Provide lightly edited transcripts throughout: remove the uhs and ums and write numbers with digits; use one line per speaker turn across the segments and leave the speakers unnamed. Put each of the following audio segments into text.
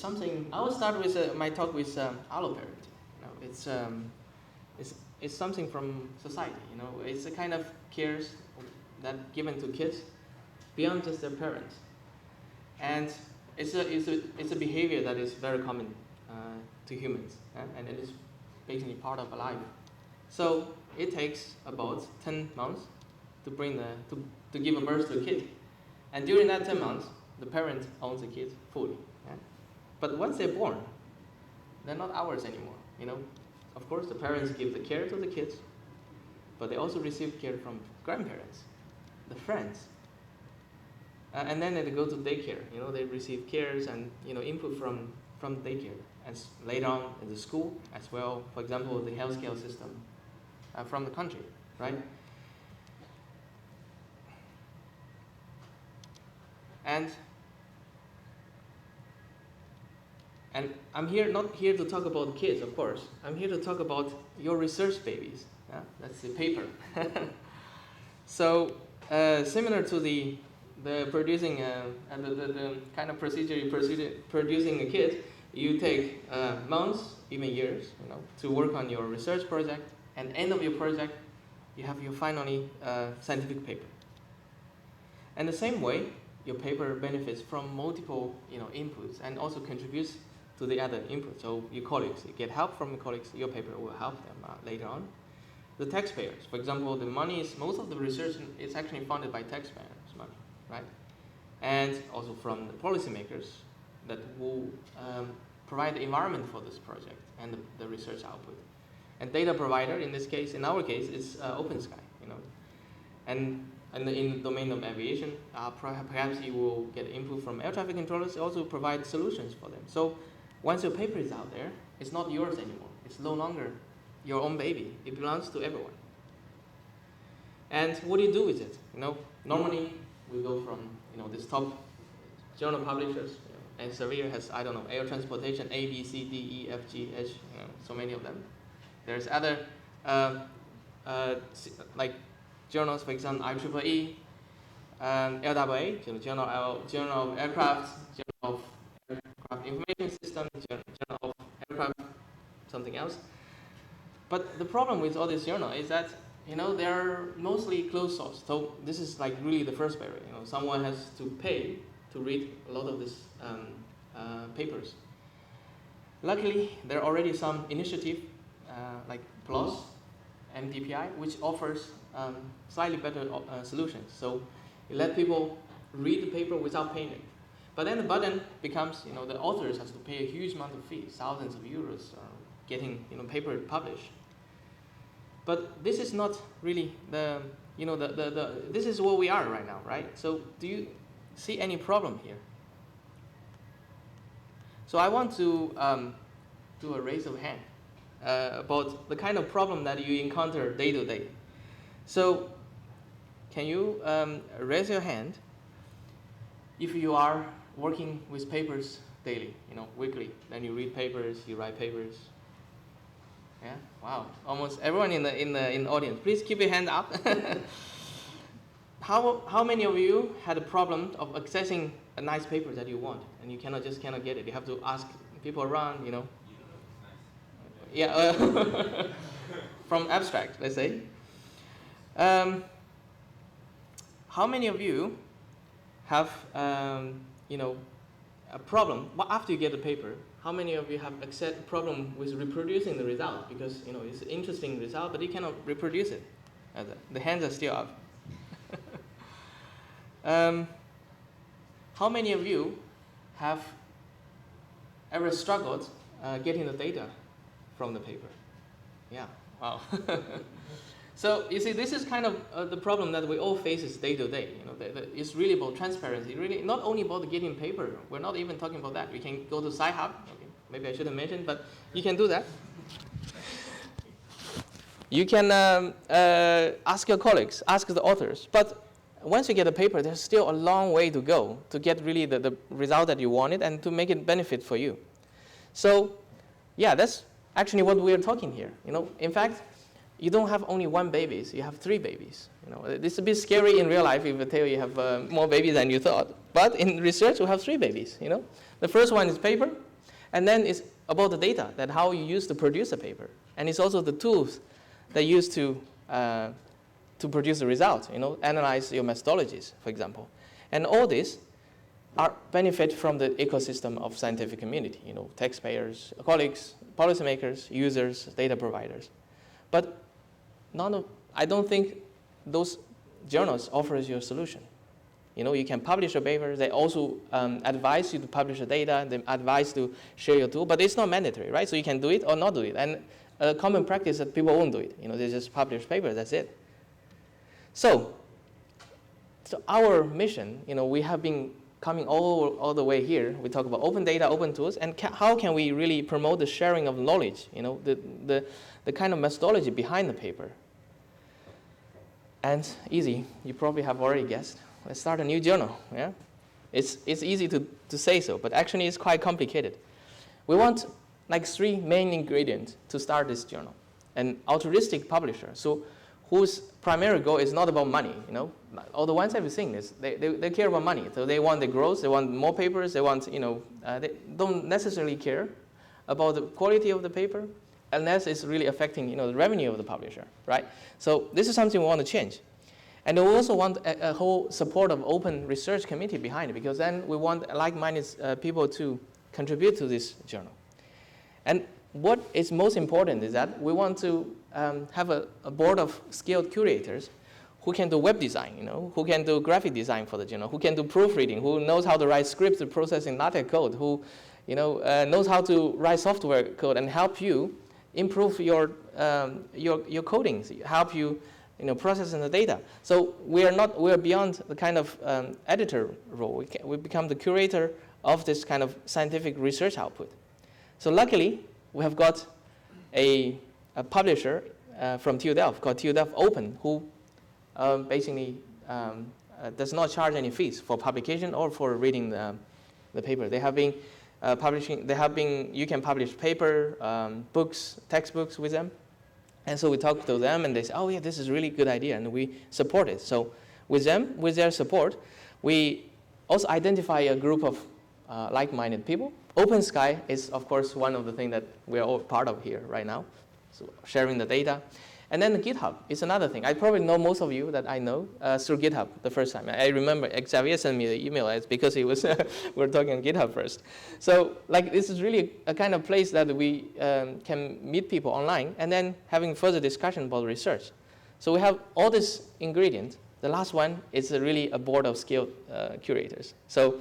something. I will start with my talk with alloparenting. It's something from society. It's a kind of cares that given to kids beyond just their parents, and it's a behavior that is very common to humans, and it is basically part of a life. So it takes about 10 months to give a birth to a kid, and during that 10 months, the parent owns the kid fully. But once they're born, they're not ours anymore. Of course, the parents give the care to the kids, but they also receive care from grandparents, the friends, and then they go to daycare. They receive cares and input from daycare, and later on in the school as well. For example, the healthcare system from the country, right? And I'm not here to talk about kids, of course. I'm here to talk about your research babies. That's the paper. So similar to the producing and the kind of procedure producing a kid, you take months, even years, to work on your research project. And end of your project, you have your finally scientific paper. And the same way, your paper benefits from multiple inputs and also contributes to the other inputs. So your colleagues, you get help from your colleagues, your paper will help them later on. The taxpayers, for example, most of the research is actually funded by taxpayers' money, right? And also from the policymakers that will provide the environment for this project and the research output. And data provider, in this case, in our case, is OpenSky, And in the domain of aviation, perhaps you will get input from air traffic controllers, also provide solutions for them. So once your paper is out there, it's not yours anymore. It's no longer your own baby. It belongs to everyone. And what do you do with it? Normally we go from this top journal publishers, and Elsevier has, air transportation, A, B, C, D, E, F, G, H, so many of them. There's other like journals, for example, IEEE, LAA, Journal of Aircraft, Journal of Aircraft Information System, Journal of Aircraft, something else. But the problem with all these journals is that they're mostly closed source. So this is like really the first barrier. Someone has to pay to read a lot of these papers. Luckily, there are already some initiative like PLOS, MDPI, which offers slightly better solutions. So you let people read the paper without paying it. But then the burden becomes, the authors has to pay a huge amount of fees, thousands of euros, getting paper published. But this is not really this is where we are right now, right? So do you see any problem here? So I want to do a raise of hand about the kind of problem that you encounter day to day. So can you raise your hand if you are working with papers daily, weekly? Then you read papers, you write papers. Yeah, wow, almost everyone in the audience. Please keep your hand up. How many of you had a problem of accessing a nice paper that you want and you cannot get it? You have to ask people around, Yeah, from abstract, let's say. How many of you have a problem after you get the paper? How many of you have a problem with reproducing the result because it's an interesting result, but you cannot reproduce it? The hands are still up. How many of you have ever struggled getting the data from the paper? Yeah, wow. So you see, this is kind of the problem that we all face day to day. It's really about transparency. Really, not only about getting paper. We're not even talking about that. We can go to Sci-Hub. Okay, maybe I shouldn't mention, but you can do that. You can ask your colleagues, ask the authors. But once you get a paper, there's still a long way to go to get really the result that you wanted and to make it benefit for you. So, yeah, that's actually what we're talking here. In fact, you don't have only one baby, you have 3 babies. It's a bit scary in real life if I tell you have more babies than you thought. But in research, we have 3 babies. The first one is paper. And then it's about the data, that how you use to produce a paper. And it's also the tools that you use to produce the result, analyze your methodologies, for example. And all this are benefit from the ecosystem of scientific community, taxpayers, colleagues, policymakers, users, data providers. But I don't think those journals offers you a solution. You can publish a paper. They also advise you to publish the data. They advise to share your tool, but it's not mandatory, right? So you can do it or not do it. And a common practice that people won't do it. They just publish papers. That's it. So our mission, we have been coming all the way here. We talk about open data, open tools, and how can we really promote the sharing of knowledge? The kind of methodology behind the paper. And easy. You probably have already guessed. Let's start a new journal. Yeah, it's easy to say so, but actually it's quite complicated. We want like 3 main ingredients to start this journal. An altruistic publisher, so whose primary goal is not about money. All the ones I've seen is they care about money. So they want the growth, they want more papers, they want they don't necessarily care about the quality of the paper unless it's really affecting the revenue of the publisher, right? So this is something we want to change. And we also want a whole support of open research committee behind it, because then we want like-minded people to contribute to this journal. And what is most important is that we want to have a board of skilled curators who can do web design, who can do graphic design for the journal, who can do proofreading, who knows how to write scripts to process in LaTeX code, who knows how to write software code and help you improve your codings, help you processing the data. So we are beyond the kind of editor role. We become the curator of this kind of scientific research output. So luckily, we have got a publisher from TU Delft called TU Delft Open, who basically does not charge any fees for publication or for reading the paper. They have been publishing. You can publish paper, books, textbooks with them. And so we talk to them, and they say, oh, yeah, this is a really good idea, and we support it. So with them, with their support, we also identify a group of like-minded people. Open Sky is, of course, one of the things that we're all part of here right now, so sharing the data. And then the GitHub is another thing. I probably know most of you that I know through GitHub the first time. I remember Xavier sent me the email because he was we were talking on GitHub first. So this is really a kind of place that we can meet people online and then having further discussion about research. So we have all these ingredients. The last one is really a board of skilled curators. So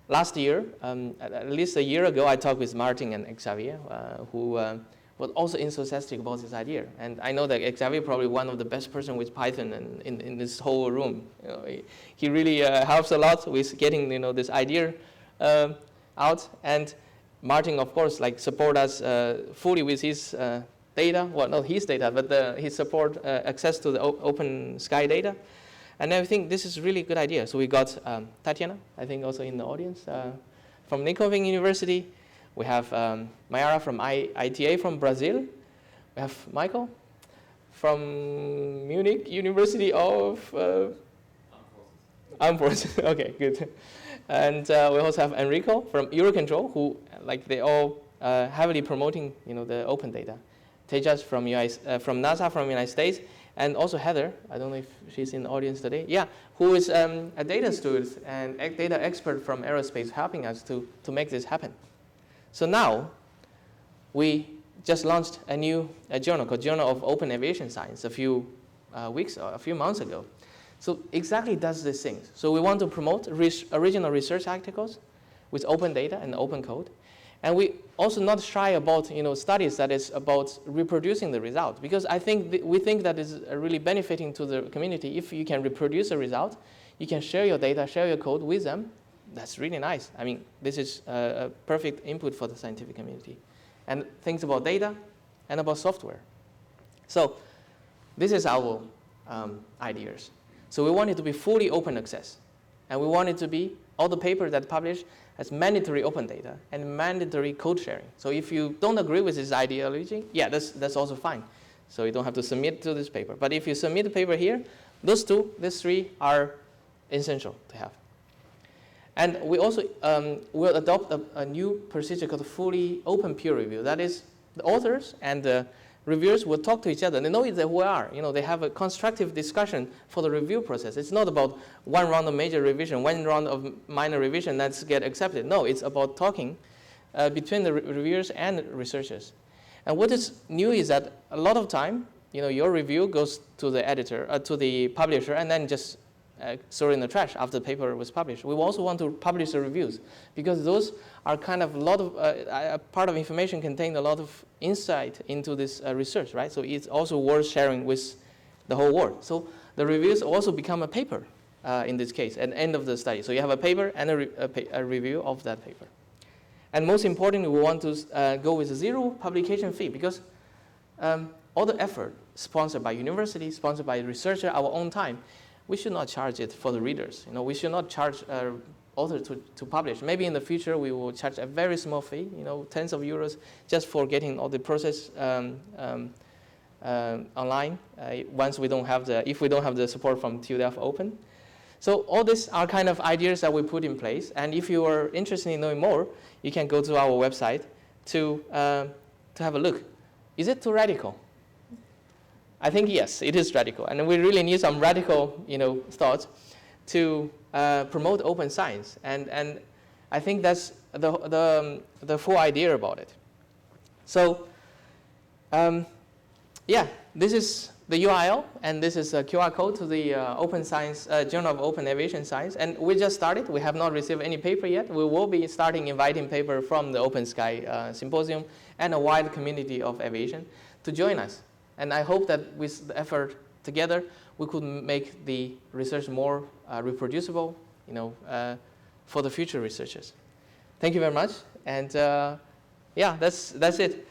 last year, at least a year ago, I talked with Martin and Xavier, who was also enthusiastic about this idea. And I know that Xavier probably one of the best person with Python in this whole room. He really helps a lot with getting this idea out. And Martin, of course, support us fully with his data. Well, not his data, but his support access to the Open Sky data. And I think this is a really good idea. So we got Tatiana, I think also in the audience, from Linköping University. We have Mayara from ITA from Brazil. We have Michael from Munich University of Armed Forces. Okay, good. And we also have Enrico from Eurocontrol, who they all heavily promoting the open data. Tejas from NASA from United States, and also Heather. I don't know if she's in the audience today. Yeah, who is a data student and a data expert from aerospace, helping us to make this happen. So now, we just launched a journal called Journal of Open Aviation Science a few weeks or a few months ago. So exactly does these things. So we want to promote original research articles with open data and open code. And we also not shy about studies that is about reproducing the result, because I think we think that is really benefiting to the community. If you can reproduce a result, you can share your data, share your code with them. That's really nice. I mean, this is a perfect input for the scientific community. And things about data and about software. So this is our ideas. So we want it to be fully open access. And we want it to be all the papers that publish as mandatory open data and mandatory code sharing. So if you don't agree with this ideology, yeah, that's also fine. So you don't have to submit to this paper. But if you submit the paper here, these three are essential to have. And we also will adopt a new procedure called fully open peer review. That is, the authors and the reviewers will talk to each other. They know who they are. They have a constructive discussion for the review process. It's not about one round of major revision, one round of minor revision that's get accepted. No, it's about talking between the reviewers and researchers. And what is new is that a lot of time, your review goes to the editor, to the publisher, and then just throw it in the trash after the paper was published. We also want to publish the reviews because those are kind of a part of information contained a lot of insight into this research, right? So it's also worth sharing with the whole world. So the reviews also become a paper in this case at the end of the study. So you have a paper and a review of that paper. And most importantly, we want to go with a zero publication fee because all the effort sponsored by university, sponsored by researcher, our own time, we should not charge it for the readers. We should not charge author to publish. Maybe in the future we will charge a very small fee, tens of euros, just for getting all the process online. If we don't have the support from TUDF Open. So all these are kind of ideas that we put in place. And if you are interested in knowing more, you can go to our website to have a look. Is it too radical? I think yes, it is radical, and we really need some radical, thoughts to promote open science, and I think that's the full idea about it. So, yeah, this is the URL, and this is a QR code to the Open Science Journal of Open Aviation Science, and we just started. We have not received any paper yet. We will be starting inviting paper from the Open Sky Symposium and a wide community of aviation to join us. And I hope that with the effort together, we could make the research more reproducible, for the future researchers. Thank you very much. And yeah, that's it.